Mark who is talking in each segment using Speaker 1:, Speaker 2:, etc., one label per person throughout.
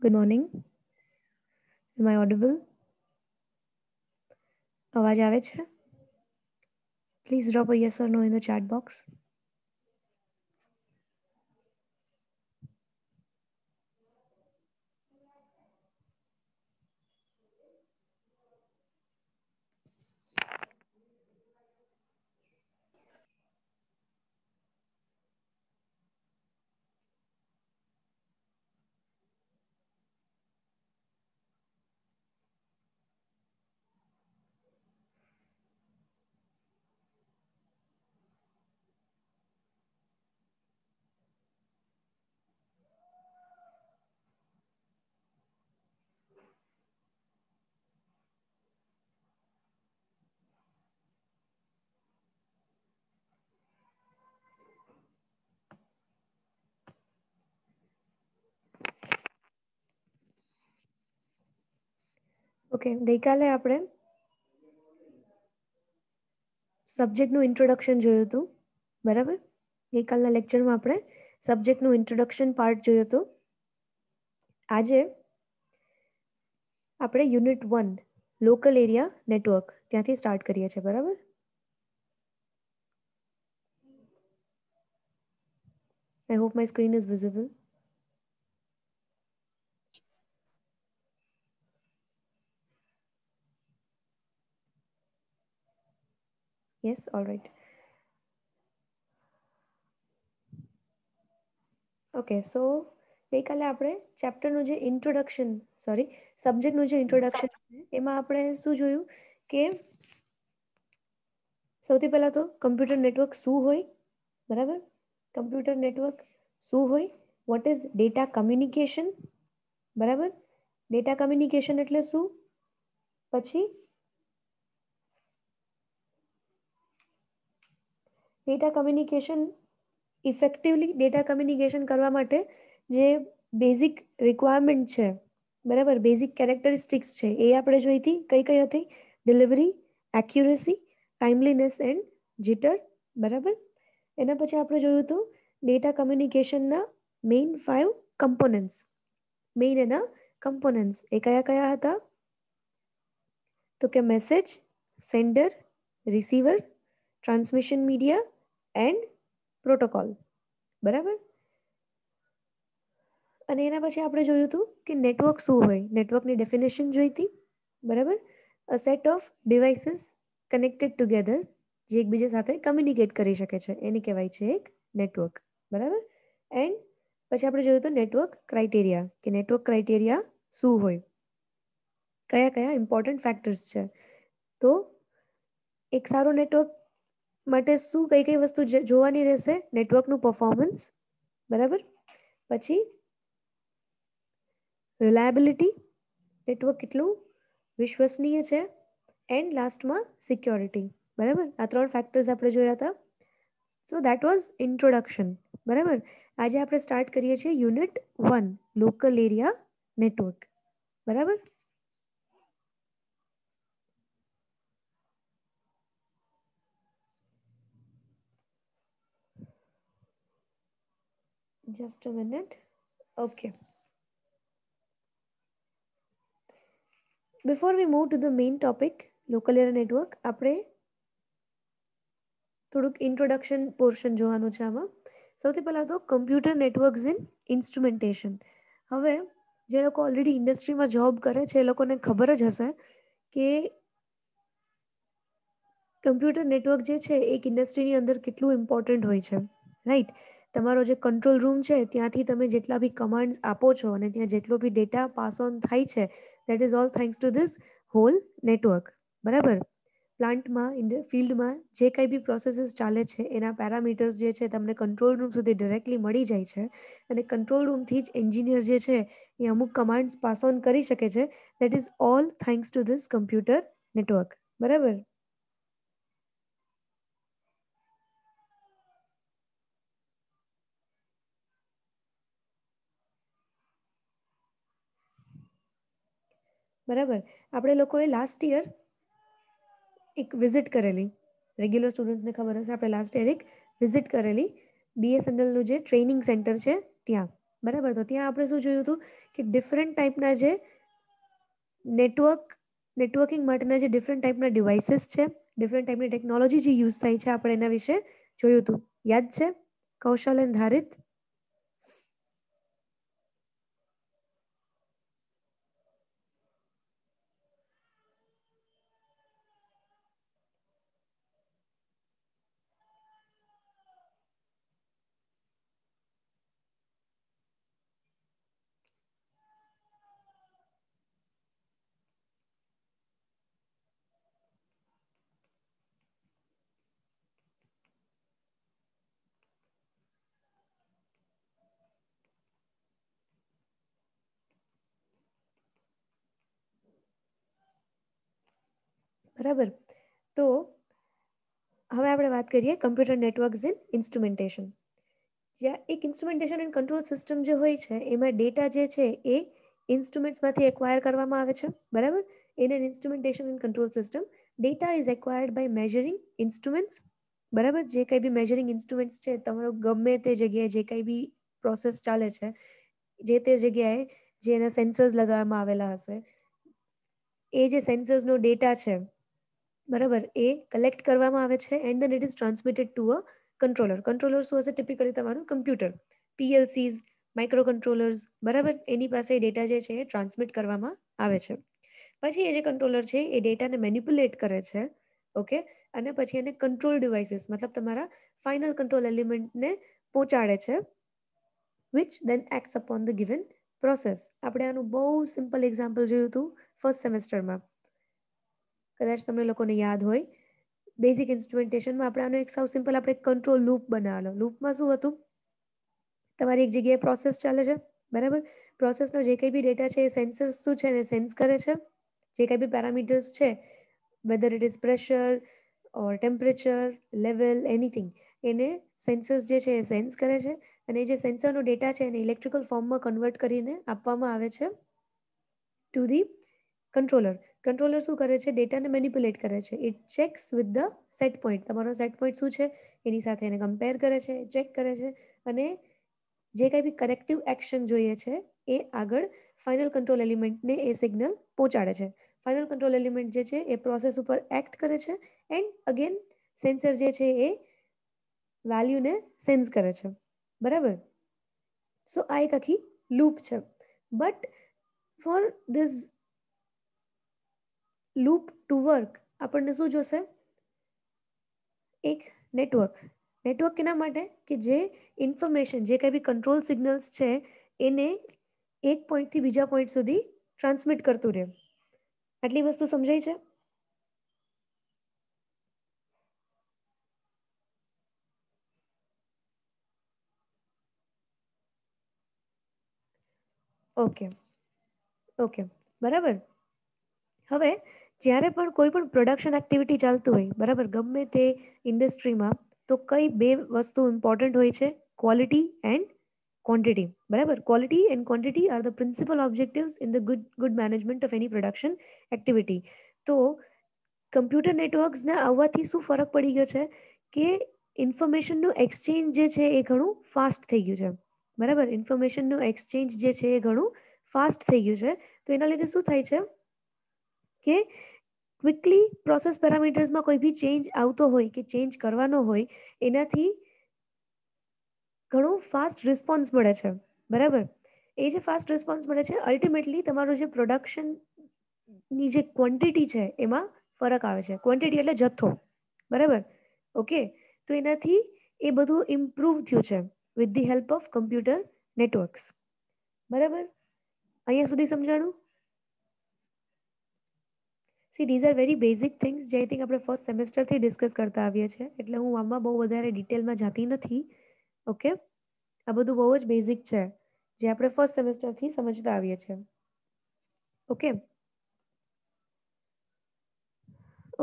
Speaker 1: Good morning. Am I audible? અવાજ આવે છે? Please drop a yes or no in the chat box. Okay, ગઈકાલે આપણે સબ્જેક્ટનું introduction જોયું હતું, બરાબર? ગઈકાલના લેક્ચરમાં આપણે સબ્જેક્ટનું ઇન્ટ્રોડક્શન પાર્ટ જોયો હતો. આજે આપણે યુનિટ 1 લોકલ એરિયા નેટવર્ક ત્યાંથી સ્ટાર્ટ કરીએ છીએ, બરાબર? I hope my screen is visible. Yes, all right. Okay, so ગઈકાલે આપણે ચેપ્ટરનું જે સબ્જેક્ટનું જે ઇન્ટ્રોડક્શન એમાં આપણે શું જોયું કે સૌથી પહેલા તો કમ્પ્યુટર નેટવર્ક શું હોય, બરાબર? કમ્પ્યુટર નેટવર્ક શું હોય, વોટ ઇઝ ડેટા કમ્યુનિકેશન, બરાબર? ડેટા કમ્યુનિકેશન એટલે શું? પછી data communication effectively data communication કરવા માટે જે બેઝિક રિક્વાયરમેન્ટ છે, બરાબર, બેઝિક કેરેક્ટરિસ્ટિક્સ છે એ આપણે જોઈ હતી. કઈ કઈ હતી? ડિલિવરી, એક્યુરેસી, ટાઈમલીનેસ એન્ડ જીટર, બરાબર. એના પછી આપણે જોયું હતું ડેટા કમ્યુનિકેશનના મેઇન 5 કમ્પોનન્ટ્સ. મેઇન એના કમ્પોનન્ટ્સ એ કયા કયા હતા? તો કે message, sender, receiver, transmission media and protocol, બરાબર. અને એના પછી આપણે જોયું હતું કે નેટવર્ક શું હોય. નેટવર્કની ડેફિનેશન જોઈ હતી, બરાબર. A set of devices connected together જે એકબીજા સાથે કમ્યુનિકેટ કરી શકે છે એને કહેવાય છે એક નેટવર્ક, બરાબર. એન્ડ પછી આપણે જોયું હતું નેટવર્ક ક્રાઇટેરિયા, કે નેટવર્ક ક્રાઇટેરિયા શું હોય, કયા કયા ઇમ્પોર્ટન્ટ ફેક્ટર્સ છે. તો એક સારું નેટવર્ક માટે શું કઈ કઈ વસ્તુ જોવાની રહેશે? નેટવર્કનું પરફોર્મન્સ, બરાબર. પછી રિલાયબિલિટી, નેટવર્ક કેટલું વિશ્વસનીય છે. એન્ડ લાસ્ટમાં સિક્યોરિટી, બરાબર. આ 3 ફેક્ટર્સ આપણે જોયા હતા. સો દેટ વોઝ ઇન્ટ્રોડક્શન, બરાબર. આજે આપણે સ્ટાર્ટ કરીએ છીએ યુનિટ 1 લોકલ એરિયા નેટવર્ક, બરાબર. Just a minute. Okay. Before we move to the main topic, local area network, આપણે થોડુંક ઇન્ટ્રોડક્શન પોર્શન જોવાનું છે આમાં. સૌથી પહેલાં તો કમ્પ્યુટર નેટવર્ક્સ ઇન ઇન્સ્ટ્રુમેન્ટેશન. હવે જે લોકો ઓલરેડી ઇન્ડસ્ટ્રીમાં જોબ કરે છે એ લોકોને ખબર જ હશે કે કમ્પ્યુટર નેટવર્ક જે છે એક ઇન્ડસ્ટ્રીની અંદર કેટલું ઇમ્પોર્ટન્ટ હોય છે, રાઈટ? તમારો જે કંટ્રોલ રૂમ છે ત્યાંથી તમે જેટલા બી કમાન્ડ્સ આપો છો અને ત્યાં જેટલો બી ડેટા પાસ ઓન થાય છે, that is all thanks to this hall network, બરાબર. પ્લાન્ટમાં, ફિલ્ડમાં જે કંઈ બી પ્રોસેસીસ ચાલે છે એના પેરામીટર્સ જે છે તમને કંટ્રોલ રૂમ સુધી ડિરેક્ટલી મળી જાય છે અને કંટ્રોલ રૂમથી જ એન્જિનિયર જે છે એ અમુક કમાન્ડ્સ પાસ ઓન કરી શકે છે. That is all thanks to this computer network, બરાબર. બરાબર. આપણે લોકોએ લાસ્ટ યર એક વિઝિટ કરેલી, રેગ્યુલર સ્ટુડન્ટ્સને ખબર હશે, આપણે લાસ્ટ યર એક વિઝિટ કરેલી BSNLનું જે ટ્રેનિંગ સેન્ટર છે ત્યાં, બરાબર. તો ત્યાં આપણે શું જોયું હતું કે ડિફરન્ટ ટાઈપના જે નેટવર્કિંગ માટેના જે ડિફરન્ટ ટાઈપના ડિવાઇસીસ છે, ડિફરન્ટ ટાઈપની ટેકનોલોજી જે યુઝ થાય છે, આપણે એના વિશે જોયું હતું. યાદ છે કૌશલ એન્ડ ધારિત? બરાબર. તો હવે આપણે વાત કરીએ કમ્પ્યુટર નેટવર્ક્સ ઇન ઇન્સ્ટ્રુમેન્ટેશન. જ્યાં એક ઇન્સ્ટ્રુમેન્ટેશન એન્ડ કંટ્રોલ સિસ્ટમ જે હોય છે એમાં ડેટા જે છે એ ઇન્સ્ટ્રુમેન્ટ્સમાંથી એક્વાયર કરવામાં આવે છે. બરાબર. In an instrumentation and control system data is acquired by measuring instruments. બરાબર. જે કંઈ બી મેજરિંગ ઇન્સ્ટ્રુમેન્ટ્સ છે, તમારો ગમે તે જગ્યાએ જે કંઈ બી પ્રોસેસ ચાલે છે, જે તે જગ્યાએ જે એના સેન્સર્સ લગાવવામાં આવેલા હશે, એ જે સેન્સર્સનો ડેટા છે, બરાબર, એ કલેક્ટ કરવામાં આવે છે and then it is transmitted to a controller. Controller શું હશે? ટિપિકલી તમારું કમ્પ્યુટર, પીએલસીઝ, માઇક્રો કંટ્રોલર્સ. બરાબર. એની પાસે ડેટા જે છે એ ટ્રાન્સમિટ કરવામાં આવે છે. પછી એ જે કંટ્રોલર છે એ ડેટાને મેનિપ્યુલેટ કરે છે. ઓકે. અને પછી એને કંટ્રોલ ડિવાઇસીસ મતલબ તમારા ફાઇનલ કંટ્રોલ એલિમેન્ટને પહોંચાડે છે, which then acts upon the given process. આપણે આનું બહુ સિમ્પલ એક્ઝામ્પલ જોયું હતું ફર્સ્ટ સેમેસ્ટરમાં, કદાચ તમને લોકોને યાદ હોય. બેઝિક ઇન્સ્ટ્રુમેન્ટેશનમાં આપણે આનો એક સાવ સિમ્પલ આપણે કંટ્રોલ લૂપ બનાવેલો. લૂપમાં શું હતું? તમારી એક જગ્યાએ પ્રોસેસ ચાલે છે, બરાબર. પ્રોસેસનો જે કંઈ બી ડેટા છે એ સેન્સર્સ શું છે એને સેન્સ કરે છે. જે કંઈ બી પેરામીટર્સ છે, weather it is pressure or temperature, level, anything, એને સેન્સર્સ જે છે એ સેન્સ કરે છે અને જે સેન્સરનો ડેટા છે એને ઇલેક્ટ્રિકલ ફોર્મમાં કન્વર્ટ કરીને આપવામાં આવે છે ટુ ધી કંટ્રોલર. કંટ્રોલર શું કરે છે? ડેટાને મેનિપ્યુલેટ કરે છે. It checks with the set point. તમારો સેટ પોઈન્ટ શું છે એની સાથે એને કમ્પેર કરે છે, ચેક કરે છે અને જે કંઈ બી કરેક્ટિવ એક્શન જોઈએ છે એ આગળ ફાઇનલ કંટ્રોલ એલિમેન્ટને એ સિગ્નલ પહોંચાડે છે. ફાઇનલ કંટ્રોલ એલિમેન્ટ જે છે એ પ્રોસેસ ઉપર એક્ટ કરે છે એન્ડ અગેન સેન્સર જે છે એ વેલ્યુને સેન્સ કરે છે. બરાબર. સો આ એક આખી લૂપ છે. But for this loop to work આપણને શું જોશે? એક નેટવર્ક. નેટવર્ક કેના માટે? કે જે ઇન્ફોર્મેશન, જે કંઈ બી કંટ્રોલ સિગ્નલ્સ છે એને એક પોઈન્ટથી બીજા પોઈન્ટ સુધી ટ્રાન્સમિટ કરતું રહે. આટલી વસ્તુ સમજાય છે? ઓકે. ઓકે. બરાબર. હવે જ્યારે પણ કોઈ પણ પ્રોડક્શન એક્ટિવિટી ચાલતું હોય, બરાબર, ગમે તે ઇન્ડસ્ટ્રીમાં, તો કઈ બે વસ્તુ ઇમ્પોર્ટન્ટ હોય છે? Quality and quantity. બરાબર. Quality and quantity are the principal objectives in the good management of any production activity. તો કમ્પ્યુટર નેટવર્ક્સને આવવાથી શું ફરક પડી ગયો છે કે ઇન્ફોર્મેશનનું એક્સચેન્જ જે છે એ ઘણું ફાસ્ટ થઈ ગયું છે. બરાબર. ઇન્ફોર્મેશનનું એક્સચેન્જ જે છે એ ઘણું ફાસ્ટ થઈ ગયું છે. તો એના લીધે શું થાય છે કે ક્વિકલી પ્રોસેસ પેરામીટર્સમાં કોઈ બી ચેન્જ આવતો હોય કે ચેન્જ કરવાનો હોય, એનાથી ઘણો ફાસ્ટ રિસ્પોન્સ મળે છે. બરાબર. એ જે ફાસ્ટ રિસ્પોન્સ મળે છે, અલ્ટિમેટલી તમારું જે પ્રોડક્શનની જે ક્વોન્ટિટી છે એમાં ફરક આવે છે. ક્વોન્ટિટી એટલે જથ્થો. બરાબર. ઓકે. તો એનાથી એ બધું ઇમ્પ્રૂવ થયું છે with the help of computer networks. બરાબર. અહીંયા સુધી સમજાણું? C these are very basic things જે આઈ થિંક આપણે ફર્સ્ટ સેમેસ્ટરથી ડિસ્કસ કરતા આવીએ છીએ, એટલે હું આમાં બહુ વધારે ડિટેલમાં જાતી નથી. ઓકે. આ બધું બહુ જ બેઝિક છે જે આપણે ફર્સ્ટ સેમેસ્ટરથી સમજતા આવીએ છીએ. Okay.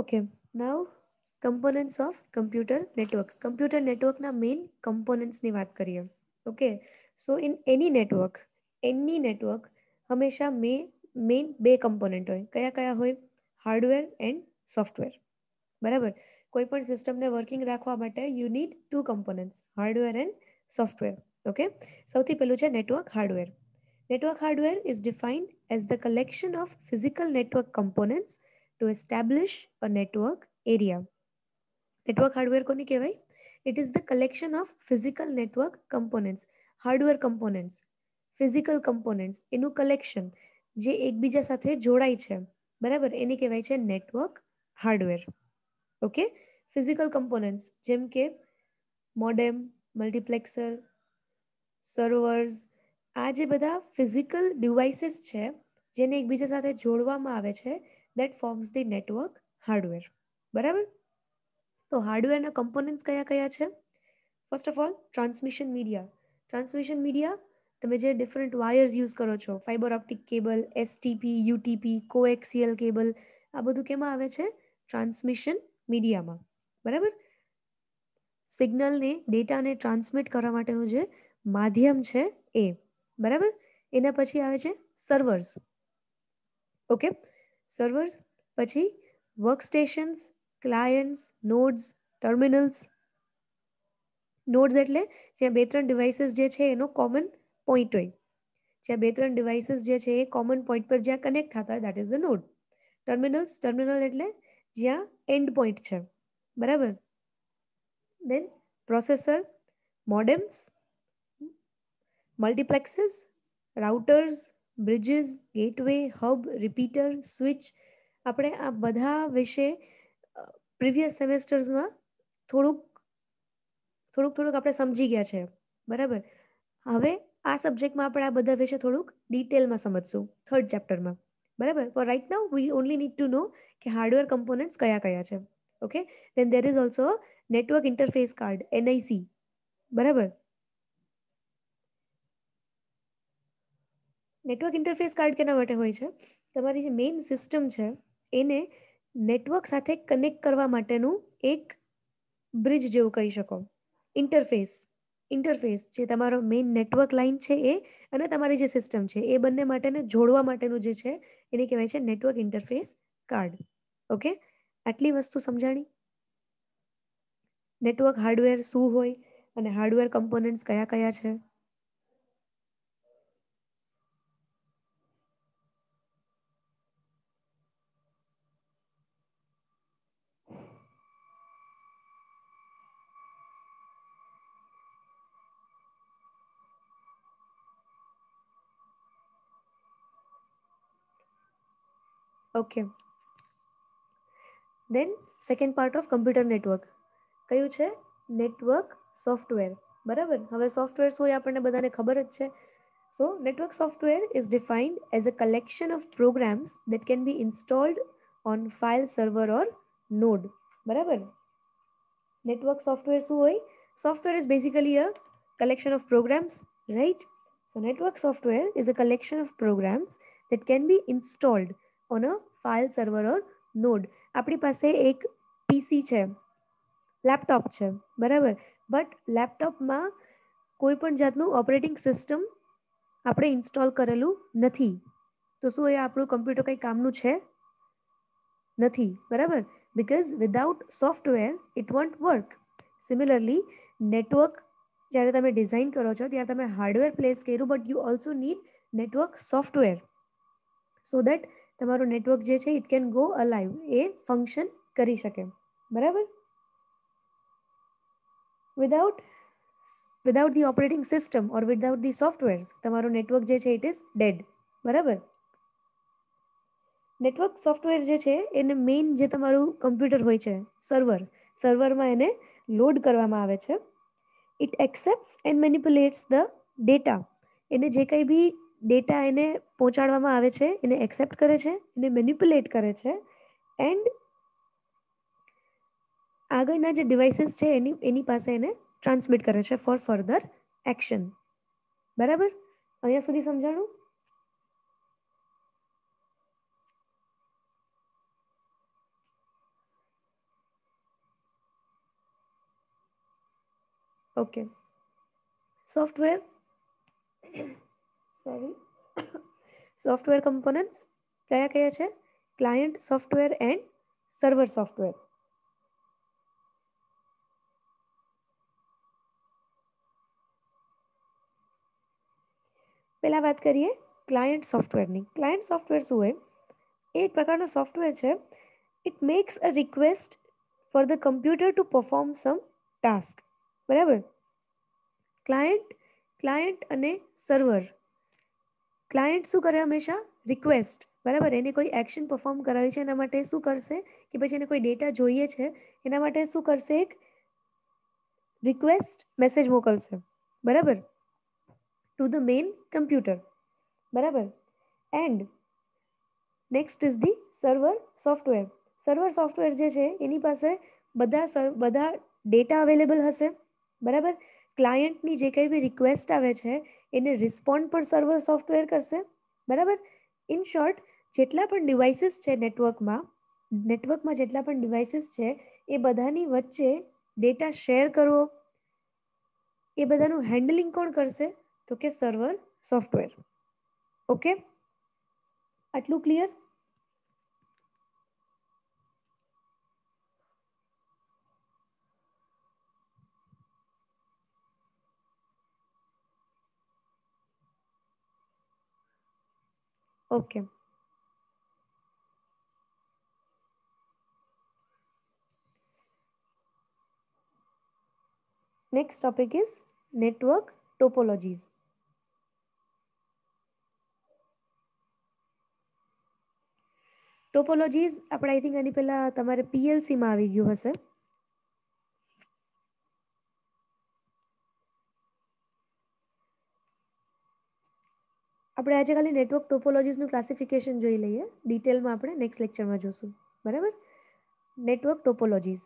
Speaker 1: Okay. Now components of computer network. Computer નેટવર્કના મેઇન કમ્પોનન્ટ્સની વાત કરીએ. Okay. So in any network હંમેશા મેઇન બે કમ્પોનન્ટ હોય. કયા કયા હોય? Hardware and software. બરાબર. કોઈ પણ સિસ્ટમને વર્કિંગ રાખવા માટે you need to components, hardware and software. Okay, સૌથી પહેલું છે network hardware. Network hardware is defined as the collection of physical network components to establish a network area. Network hardware કોને કહેવાય? It is the collection of physical network components, hardware components, physical components એનું collection જે એકબીજા સાથે જોડાય છે, બરાબર, એને કહેવાય છે network hardware. Okay, physical components જેમ કે મોડેમ, મલ્ટીપ્લેક્સર, સર્વર્સ, આ જે બધા ફિઝિકલ ડિવાઇસીસ છે જેને એકબીજા સાથે જોડવામાં આવે છે, that forms the network hardware. બરાબર. તો હાર્ડવેરના કમ્પોનન્ટ્સ કયા કયા છે? First of all transmission media. Transmission media તમે જે ડિફરન્ટ વાયર્સ યુઝ કરો છો, fibre optic cable, STP, UTP, coaxial cable, આ બધું કેમાં આવે છે? ટ્રાન્સમિશન મીડિયામાં. બરાબર. સિગ્નલને, ડેટાને ટ્રાન્સમિટ કરવા માટેનું જે માધ્યમ છે એ. બરાબર. એના પછી આવે છે સર્વર્સ. ઓકે, સર્વર્સ પછી workstations, clients, nodes, terminals. Nodes એટલે જ્યાં બે ત્રણ ડિવાઇસીસ જે છે એનો કોમન પોઈન્ટ હોય, જ્યાં બે ત્રણ ડિવાઇસીસ જે છે એ કોમન પોઈન્ટ પર જ્યાં કનેક્ટ થતા હોય, that is the node. Terminals, terminal એટલે જ્યાં એન્ડ પોઈન્ટ છે. બરાબર. Then processor, modems, multiplexers, routers, bridges, gateway, hub, repeater, switch. આપણે આ બધા વિશે પ્રીવિયસ સેમેસ્ટર્સમાં થોડુંક આપણે સમજી ગયા છે. બરાબર. હવે આ સબ્જેક્ટમાં આપણે આ બધા વિશે થોડુંક ડિટેલમાં સમજશું થર્ડ ચેપ્ટરમાં. બરાબર. For right now we only need to know કે હાર્ડવેર કમ્પોનન્ટ્સ કયા કયા છે. Okay, then there is also network interface card, NIC. બરાબર. નેટવર્ક ઇન્ટરફેસ કાર્ડ કેના માટે હોય છે? તમારી જે મેઇન સિસ્ટમ છે એને નેટવર્ક સાથે કનેક્ટ કરવા માટેનું એક બ્રિજ જેવું કહી શકો. ઇન્ટરફેસ જે તમારો મેઇન નેટવર્ક લાઇન છે એ અને તમારી જે સિસ્ટમ છે એ બંને માટેને જોડવા માટેનું જે છે એને કહેવાય છે નેટવર્ક ઇન્ટરફેસ કાર્ડ. ઓકે, આટલી વસ્તુ સમજાણી. નેટવર્ક હાર્ડવેર શું હોય અને હાર્ડવેર કમ્પોનન્ટ્સ કયા કયા છે? Okay, then second part of computer network કયું છે? Network software. બરાબર. હવે સોફ્ટવેર શું એ આપણને બધાને ખબર જ છે. So network software is defined as a collection of programs that can be installed on file server or node. બરાબર. નેટવર્ક સોફ્ટવેર શું હોય? Software is basically a collection of programs, right? So network software is a collection of programs that can be installed on a file server or node. આપણી પાસે એક પીસી છે, laptop છે, બરાબર, but લેપટોપમાં કોઈ પણ જાતનું ઓપરેટિંગ સિસ્ટમ આપણે ઇન્સ્ટોલ કરેલું નથી. તો શું એ આપણું કમ્પ્યુટર કંઈ કામનું છે? નથી. બરાબર. Because without software it won't work. Similarly network જ્યારે તમે ડિઝાઇન કરો છો ત્યારે તમે હાર્ડવેર પ્લેસ કર્યું, but you also need network software so that તમારું નેટવર્ક જે છે ઇટ કેન ગો અલાઇવ, એ ફંક્શન કરી શકે. બરાબર. Without the operating system or without the software તમારું નેટવર્ક જે છે ઇટ ઇઝ ડેડ. બરાબર. નેટવર્ક સોફ્ટવેર જે છે એને મેઇન જે તમારું કમ્પ્યુટર હોય છે, સર્વરમાં એને લોડ કરવામાં આવે છે. It accepts and manipulates the data. એને જે કંઈ બી ડેટા એને પહોંચાડવામાં આવે છે એને એક્સેપ્ટ કરે છે, એને મેનિપ્યુલેટ કરે છે એન્ડ આગળના જે ડિવાઇસીસ છે એની પાસે એને ટ્રાન્સમિટ કરે છે ફોર ફર્ધર એક્શન. બરાબર. અહીંયા સુધી સમજાણું? ઓકે. સોફ્ટવેર કમ્પોનન્ટ્સ કયા કયા છે? Client software and server software. પહેલા વાત કરીએ ક્લાયન્ટ સોફ્ટવેરની. ક્લાયન્ટ સોફ્ટવેર શું હોય? એ એક પ્રકારનો સોફ્ટવેર છે. It makes a request for the computer to perform some task. બરાબર. ક્લાયન્ટ અને સર્વર. ક્લાયન્ટ શું કરે હંમેશા? રિક્વેસ્ટ. બરાબર. એને કોઈ એક્શન પરફોર્મ કરાવી છે, એના માટે શું કરશે કે પછી એને કોઈ ડેટા જોઈએ છે, એના માટે શું કરશે? એક રિક્વેસ્ટ મેસેજ મોકલશે. બરાબર. To the main computer. બરાબર. And next is the server software. Server software જે છે એની પાસે બધા ડેટા અવેલેબલ હશે. બરાબર. ક્લાયન્ટની જે કંઈ બી રિક્વેસ્ટ આવે છે એને રિસ્પોન્ડ પણ સર્વર સોફ્ટવેર કરશે. બરાબર. ઇન શોર્ટ, જેટલા પણ ડિવાઇસીસ છે નેટવર્કમાં જેટલા પણ ડિવાઇસીસ છે એ બધાની વચ્ચે ડેટા શેર કરવો, એ બધાનું હેન્ડલિંગ કોણ કરશે? તો કે સર્વર સોફ્ટવેર. ઓકે, આટલું clear? Okay. Next topic is network topologies. Topologies આપણે આઈ થિંક આની પહેલા તમારે પીએલસીમાં આવી ગયું હશે. આપણે આજે ખાલી નેટવર્ક ટોપોલોજીસનું ક્લાસિફિકેશન જોઈ લઈએ. ડિટેલમાં આપણે નેક્સ્ટ લેક્ચરમાં જોશું. બરાબર. Network topologies.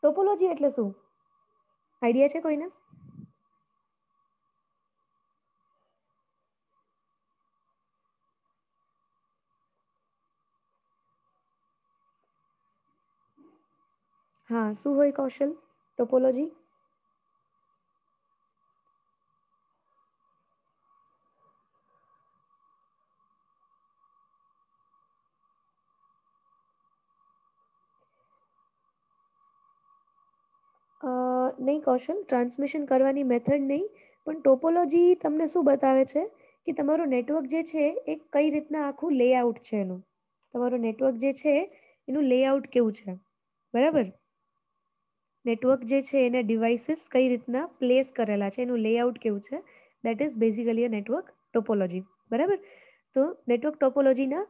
Speaker 1: ટોપોલોજી એટલે શું? આઈડિયા છે કોઈને? હા, શું હોય કૌશલ ટોપોલોજી? નહીં કૌશલ, ટ્રાન્સમિશન કરવાની મેથડ નહીં, પણ ટોપોલોજી તમને શું બતાવે છે કે તમારું નેટવર્ક જે છે એ કઈ રીતના આખું લેઆઉટ છે એનું. તમારું નેટવર્ક જે છે એનું લેઆઉટ કેવું છે. બરાબર. નેટવર્ક જે છે એને ડિવાઇસીસ કઈ રીતના પ્લેસ કરેલા છે, એનું લેઆઉટ કેવું છે. That is basically a network topology. બરાબર. તો નેટવર્ક ટોપોલોજીના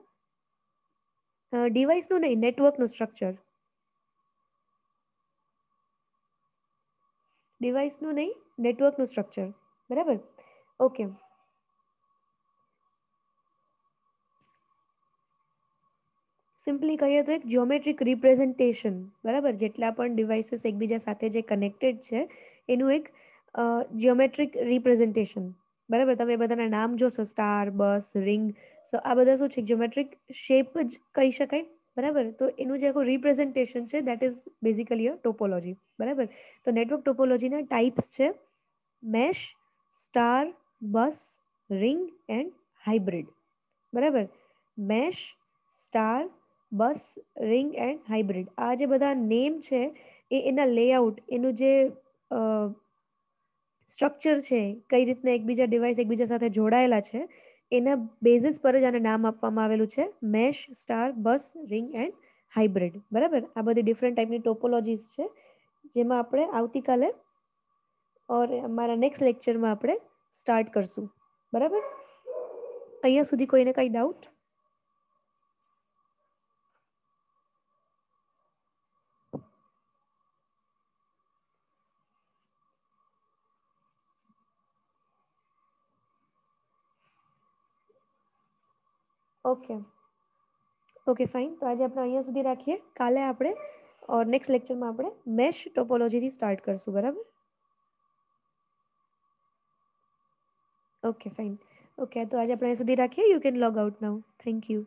Speaker 1: ડિવાઇસનું નહીં, નેટવર્કનું સ્ટ્રક્ચર. ડિવાઇસનું નહીં, નેટવર્કનું સ્ટ્રક્ચર. બરાબર. ઓકે. સિમ્પલી કહીએ તો એક જ્યોમેટ્રિક રિપ્રેઝન્ટેશન. બરાબર. જેટલા પણ ડિવાઇસીસ એકબીજા સાથે જે કનેક્ટેડ છે એનું એક જ્યોમેટ્રિક રિપ્રેઝન્ટેશન. બરાબર. તમે બધાના નામ જોશો, સ્ટાર, બસ, રિંગ. સો આ બધા શું છે? જ્યોમેટ્રિક શેપ જ કહી શકાય. બરાબર. તો એનું જે આખું રિપ્રેઝન્ટેશન છે that is basically a topology. બરાબર. તો નેટવર્ક ટોપોલોજીના ટાઈપ્સ છે mesh, star, bus, ring and hybrid. બરાબર. Mesh, star, bus, ring and hybrid. આ જે બધા નેમ છે એ એના લેઆઉટ, એનું જે સ્ટ્રક્ચર છે, કઈ રીતના એકબીજા ડિવાઇસ એકબીજા સાથે જોડાયેલા છે, એના બેઝિસ પર જ આને નામ આપવામાં આવેલું છે mesh, star, bus, ring and hybrid. બરાબર. આ બધી ડિફરન્ટ ટાઈપની ટોપોલોજીસ છે જેમાં આપણે આવતીકાલે ઓર અમારા નેક્સ્ટ લેક્ચરમાં આપણે સ્ટાર્ટ કરશું. બરાબર. અહીંયા સુધી કોઈને કઈ ડાઉટ? ઓકે. Okay fine. તો આજે આપણે અહીંયા સુધી રાખીએ. કાલે આપણે નેક્સ્ટ લેક્ચરમાં આપણે મેશ ટોપોલોજીથી સ્ટાર્ટ કરશું. બરાબર. Okay fine. ઓકે, તો આજે આપણે અહીંયા સુધી રાખીએ. You can log out now. Thank you.